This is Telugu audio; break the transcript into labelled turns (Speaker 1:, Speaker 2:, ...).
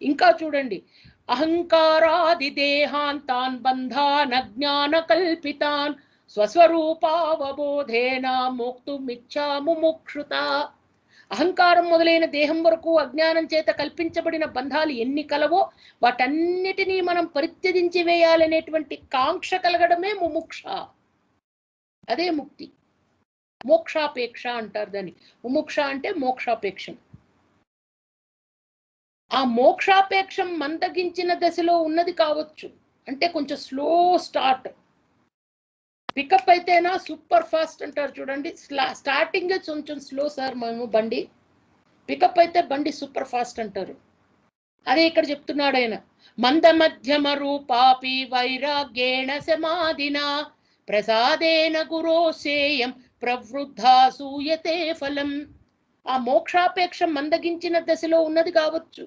Speaker 1: ఇంకా చూడండి, అహంకారాది దేహాంతాన్ బంధాన్ అజ్ఞాన కల్పితాన్ స్వస్వరూపావబోధేన మోక్తుమిచ్చా ముముక్షుత. అహంకారం మొదలైన దేహం వరకు అజ్ఞానం చేత కల్పించబడిన బంధాలు ఎన్ని కలవో వాటన్నిటినీ మనం పరిత్యజించి వేయాలనేటువంటి కాంక్ష కలగడమే ముముక్ష. అదే ముక్తి. మోక్షాపేక్ష అంటారు దాన్ని. ముముక్ష అంటే మోక్షాపేక్షం. ఆ మోక్షాపేక్షం మందగించిన దశలో ఉన్నది కావచ్చు, అంటే కొంచెం స్లో స్టార్ట్. పికప్ అయితేనా సూపర్ ఫాస్ట్ అంటారు చూడండి. స్టార్టింగ్ కొంచెం స్లో సార్ మేము బండి, పికప్ అయితే బండి సూపర్ ఫాస్ట్ అంటారు. అదే ఇక్కడ చెప్తున్నాడు ఆయన, మంద మధ్యమ రూపాపి వైరాగ్యేణ సమాధినా ప్రసాదేన గురోసేయం ప్రవృద్ధా సూయతే ఫలం. ఆ మోక్షాపేక్ష మందగించిన దశలో ఉన్నది కావచ్చు,